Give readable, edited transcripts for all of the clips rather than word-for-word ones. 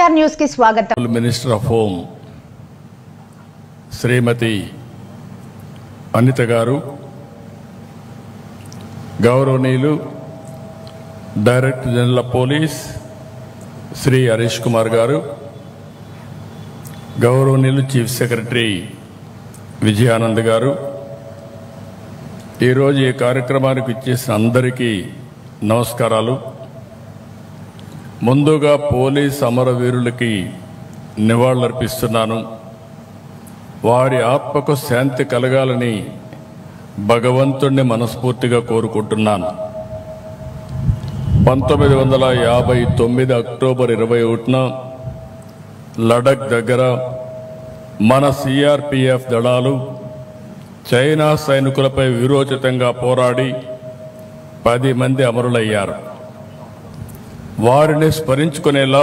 NTR news కి స్వాగతం. Minister of home Shrimati Anitha గారు, గౌరవనీయులు director general of police Shri Harish Kumar గారు, గౌరవనీయులు చీఫ్ సెక్రటరీ విజయానంద్ గారు, ఈరోజు ఈ కార్యక్రమానికి ఇచ్చేసిన అందరికీ నమస్కారాలు. ముందుగా పోలీస్ అమరవీరులకి నివాళులర్పిస్తున్నాను. వారి ఆత్మకు శాంతి కలగాలని భగవంతుణ్ణి మనస్ఫూర్తిగా కోరుకుంటున్నాను. 1959 అక్టోబర్ 21న లడక్ దగ్గర మన సిఆర్పిఎఫ్ దళాలు చైనా సైనికులపై వీరోచితంగా పోరాడి 10 మంది అమరులయ్యారు. వారిని స్మరించుకునేలా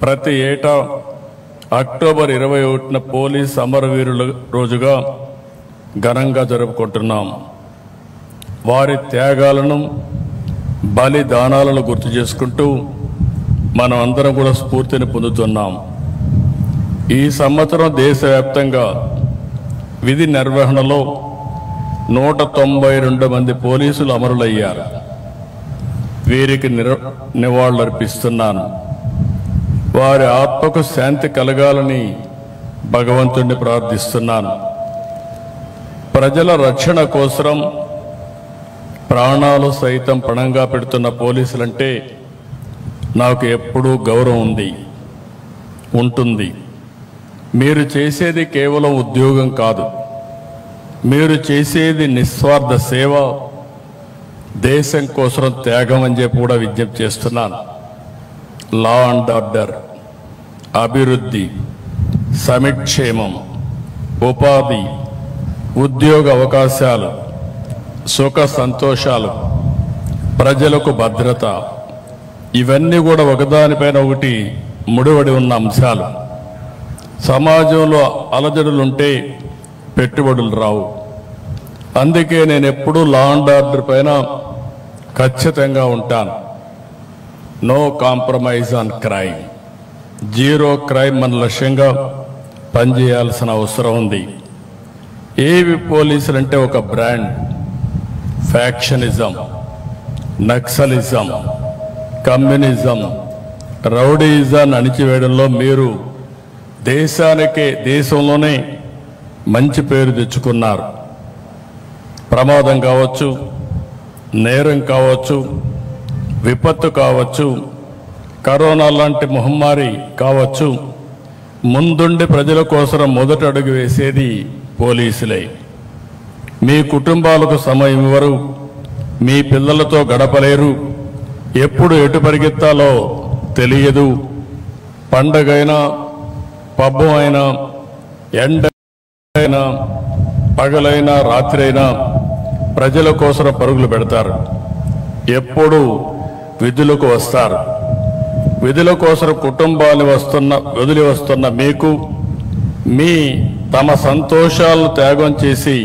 ప్రతి ఏటా అక్టోబర్ 21న పోలీస్ అమరవీరుల రోజుగా ఘనంగా జరుపుకుంటున్నాం. వారి త్యాగాలను, బలిదానాలను గుర్తు చేసుకుంటూ మనం అందరం కూడా స్ఫూర్తిని పొందుతున్నాం. ఈ సంవత్సరం దేశవ్యాప్తంగా విధి నిర్వహణలో 192 మంది పోలీసులు అమరులయ్యారు. వీరికి నివాళులర్పిస్తున్నాను. వారి ఆత్మకు శాంతి కలగాలని భగవంతుణ్ణి ప్రార్థిస్తున్నాను. ప్రజల రక్షణ కోసం ప్రాణాలు సైతం పణంగా పెడుతున్న పోలీసులంటే నాకు ఎప్పుడూ గౌరవం ఉంటుంది. మీరు చేసేది కేవలం ఉద్యోగం కాదు, మీరు చేసేది నిస్వార్థ సేవ, దేశం కోసం త్యాగం అని చెప్పి కూడా విజ్ఞప్తి చేస్తున్నాను. లా అండ్ ఆర్డర్, అభివృద్ధి, సంక్షేమం, ఉపాధి, ఉద్యోగ అవకాశాలు, సుఖ సంతోషాలు, ప్రజలకు భద్రత, ఇవన్నీ కూడా ఒకదానిపైన ఒకటి ముడిపడి ఉన్న అంశాలు. సమాజంలో అలజడులుంటే పెట్టుబడులు రావు. అందుకే నేను ఎప్పుడూ లా అండ్ ఆర్డర్ పైన ఖచ్చితంగా ఉంటాను. No compromise on crime, zero crime మన లక్ష్యంగా పనిచేయాల్సిన అవసరం ఉంది. ఏవి పోలీసులు అంటే ఒక బ్రాండ్. ఫ్యాక్షనిజం, నక్సలిజం, కమ్యూనిజం, రౌడీయిజాన్ని అణిచివేయడంలో మీరు దేశంలోనే మంచి పేరు తెచ్చుకున్నారు. ప్రమాదం కావచ్చు, నేరం కావచ్చు, విపత్తు కావచ్చు, కరోనా లాంటి మహమ్మారి కావచ్చు, ముందుండి ప్రజల కోసం మొదటి అడుగు వేసేది పోలీసులే. మీ కుటుంబాలకు సమయం ఇవ్వరు, మీ పిల్లలతో గడపలేరు, ఎప్పుడు ఎటు పరిగెత్తాలో తెలియదు. పండగైనా, పబ్బం అయినా, ఎండైనా, పగలైనా, రాత్రి అయినా ప్రజల కోసం పరుగులు పెడతారు. ఎప్పుడు విధులకు వస్తారు. విధుల కోసం కుటుంబాన్ని వదిలి వస్తున్న మీకు తమ సంతోషాలను త్యాగం చేసి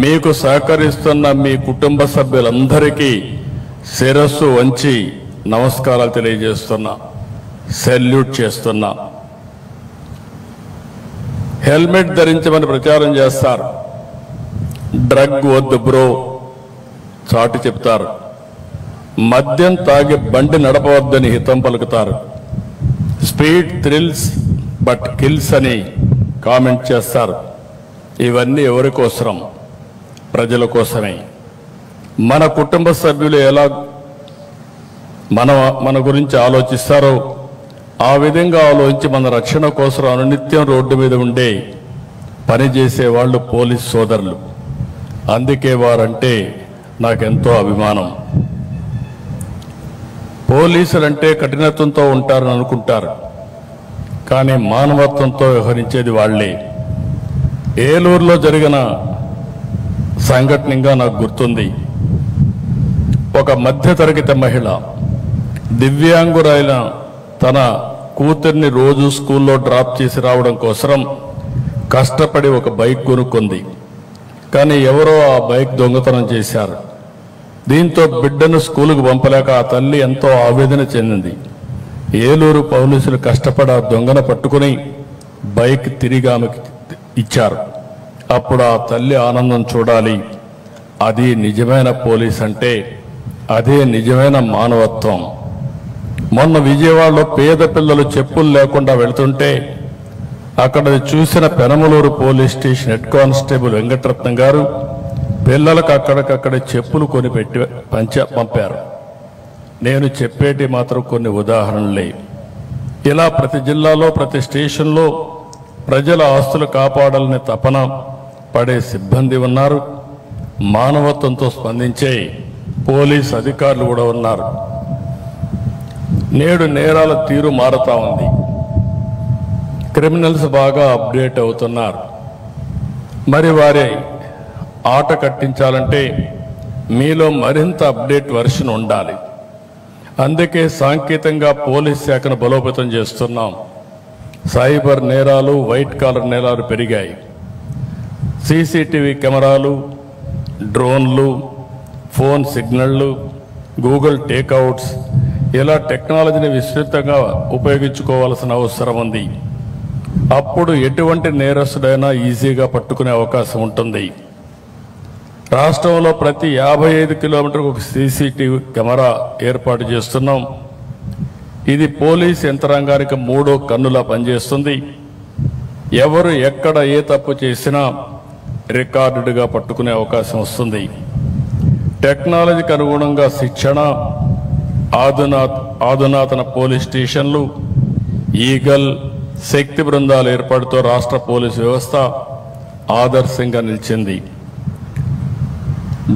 మీకు సహకరిస్తున్న మీ కుటుంబ సభ్యులందరికీ శిరస్సు వంచి నమస్కారాలు తెలియజేస్తున్నా, సెల్యూట్ చేస్తున్నా. హెల్మెట్ ధరించమని ప్రచారం చేస్తారు. డ్రగ్ వద్దు బ్రో చాటి చెప్తారు. మద్యం తాగి బండి నడపవద్దని హితం పలుకుతారు. స్పీడ్ థ్రిల్స్ బట్ కిల్స్ అని కామెంట్ చేస్తారు. ఇవన్నీ ఎవరి కోసరం? ప్రజల కోసమే. మన కుటుంబ సభ్యులు ఎలా మన గురించి ఆలోచిస్తారో ఆ విధంగా ఆలోచించి మన రక్షణ కోసం అనునిత్యం రోడ్డు మీద ఉండే పనిచేసే వాళ్ళు పోలీస్ సోదరులు. అందుకే వారంటే నాకెంతో అభిమానం. పోలీసులంటే కఠినత్వంతో ఉంటారని అనుకుంటారు, కానీ మానవత్వంతో వ్యవహరించేది వాళ్లే. ఏలూరులో జరిగిన సంఘటనగా నాకు గుర్తుంది. ఒక మధ్యతరగతి మహిళ దివ్యాంగురైన తన కూతుర్ని రోజు స్కూల్లో డ్రాప్ చేసి రావడం కోసం కష్టపడి ఒక బైక్ కొనుక్కుంది. కానీ ఎవరో ఆ బైక్ దొంగతనం చేశారు. దీంతో బిడ్డను స్కూలుకు పంపలేక ఆ తల్లి ఎంతో ఆవేదన చెందింది. ఏలూరు పోలీసులు కష్టపడి ఆ దొంగను పట్టుకుని బైక్ తిరిగి ఆమెకి ఇచ్చారు. అప్పుడు ఆ తల్లి ఆనందం చూడాలి. అది నిజమైన పోలీస్ అంటే, అదే నిజమైన మానవత్వం. మొన్న విజయవాడలో పేద పిల్లలు చెప్పులు లేకుండా వెళుతుంటే అక్కడ చూసిన Penamaluru police station head constable Venkataratnam గారు పిల్లలకు అక్కడికక్కడ చెప్పులు కొనిపెట్టి పంపారు. నేను చెప్పేటి మాత్రం కొన్ని ఉదాహరణలే. ఇలా ప్రతి జిల్లాలో ప్రతి స్టేషన్లో ప్రజల ఆస్తులు కాపాడాలనే తపన పడే సిబ్బంది ఉన్నారు. మానవత్వంతో స్పందించే పోలీస్ అధికారులు కూడా ఉన్నారు. నేడు నేరాల తీరు మారుతా ఉంది. క్రిమినల్స్ బాగా అప్డేట్ అవుతున్నారు. మరి వారి ఆట కట్టించాలంటే మీలో మరింత అప్డేట్ వర్షన్ ఉండాలి. అందుకే సాంకేతికంగా పోలీస్ శాఖను బలోపేతం చేస్తున్నాం. సైబర్ నేరాలు, వైట్ కాలర్ నేరాలు పెరిగాయి. సీసీటీవీ కెమెరాలు, డ్రోన్లు, ఫోన్ సిగ్నళ్లు, గూగుల్ టేక్అవుట్స్, ఇలా టెక్నాలజీని విస్తృతంగా ఉపయోగించుకోవాల్సిన అవసరం ఉంది. అప్పుడు ఎటువంటి నేరస్తుడైనా ఈజీగా పట్టుకునే అవకాశం ఉంటుంది. రాష్ట్రంలో ప్రతి 55 కిలోమీటర్లకు ఒక సీసీటీవీ కెమెరా ఏర్పాటు చేస్తున్నాం. ఇది పోలీస్ యంత్రాంగానికి 3వ కన్నులా పనిచేస్తుంది. ఎవరు ఎక్కడ ఏ తప్పు చేసినా రికార్డుగా పట్టుకునే అవకాశం వస్తుంది. టెక్నాలజీకి అనుగుణంగా శిక్షణ, ఆధునాతన పోలీస్ స్టేషన్లు, ఈగల్, శక్తి బృందాల ఏర్పాటుతో రాష్ట్ర పోలీసు వ్యవస్థ ఆదర్శంగా నిలిచింది.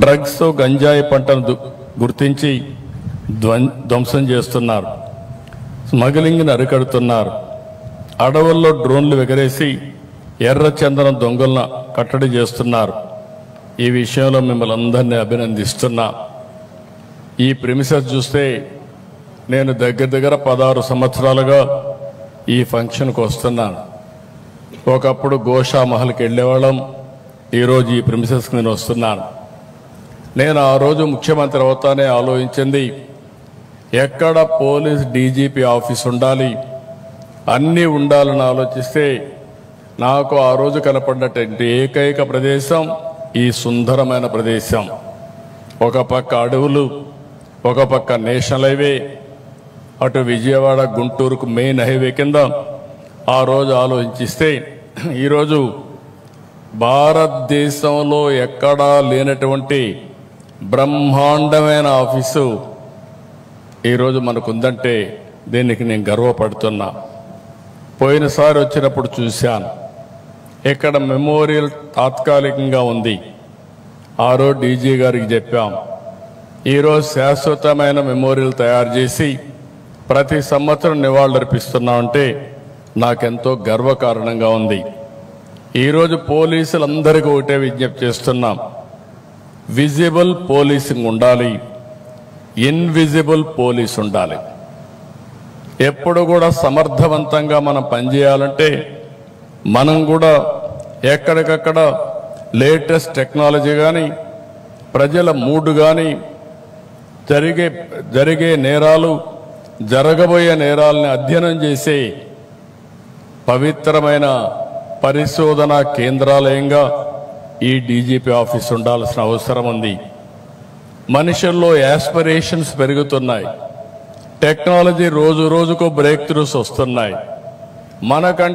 డ్రగ్స్, గంజాయి పంటను గుర్తించి ధ్వంసం చేస్తున్నారు. స్మగ్లింగ్ని అరికడుతున్నారు. అడవుల్లో డ్రోన్లు ఎగరేసి ఎర్ర చందనం దొంగలను కట్టడి చేస్తున్నారు. ఈ విషయంలో మిమ్మల్ని అందరినీ అభినందిస్తున్నా. ఈ ప్రిమిసెస్ చూస్తే నేను దగ్గర 16 సంవత్సరాలుగా ఈ ఫంక్షన్కి వస్తున్నాను. ఒకప్పుడు గోషా మహల్కి వెళ్ళేవాళ్ళం. ఈరోజు ఈ ప్రిమిసెస్కి నేను వస్తున్నాను. నేను ఆ రోజు ముఖ్యమంత్రి అవుతానే ఆలోచించింది, ఎక్కడ పోలీస్ డీజీపీ ఆఫీస్ ఉండాలి, అన్నీ ఉండాలని ఆలోచిస్తే నాకు ఆ రోజు కనపడినటువంటి ఏకైక ప్రదేశం ఈ సుందరమైన ప్రదేశం. ఒక పక్క అడవులు, ఒక పక్క నేషనల్ హైవే, అటు విజయవాడ గుంటూరుకు మెయిన్ హైవే కింద ఆ రోజు ఆలోచిస్తే ఈరోజు భారతదేశంలో ఎక్కడా లేనటువంటి బ్రహ్మాండమైన ఆఫీసు ఈరోజు మనకుందంటే దీనికి నేను గర్వపడుతున్నా. పోయినసారి వచ్చినప్పుడు చూశాను, ఇక్కడ మెమోరియల్ తాత్కాలికంగా ఉంది. ఆ రోజు డీజీ గారికి చెప్పాం, ఈరోజు శాశ్వతమైన మెమోరియల్ తయారు చేసి ప్రతి సంవత్సరం నివాళులర్పిస్తున్నామంటే నాకెంతో గర్వకారణంగా ఉంది. ఈరోజు పోలీసులందరికీ ఒకటే విజ్ఞప్తి చేస్తున్నాం, విజిబుల్ పోలీసింగ్ ఉండాలి, ఇన్విజిబుల్ పోలీస్ ఉండాలి. ఎప్పుడు కూడా సమర్థవంతంగా మనం పనిచేయాలంటే మనం కూడా ఎక్కడికక్కడ లేటెస్ట్ టెక్నాలజీ కానీ, ప్రజల మూడు కానీ, జరిగే నేరాలు, జరగబోయే నేరాలని అధ్యయనం చేసే పవిత్రమైన పరిశోధనా కేంద్రాలయంగా ఈ డీజీపీ ఆఫీస్ ఉండాల్సిన అవసరం ఉంది. మనుషుల్లో యాస్పిరేషన్స్ పెరుగుతున్నాయి. టెక్నాలజీ రోజు రోజుకు బ్రేక్ త్రూస్ వస్తున్నాయి. మనకంటే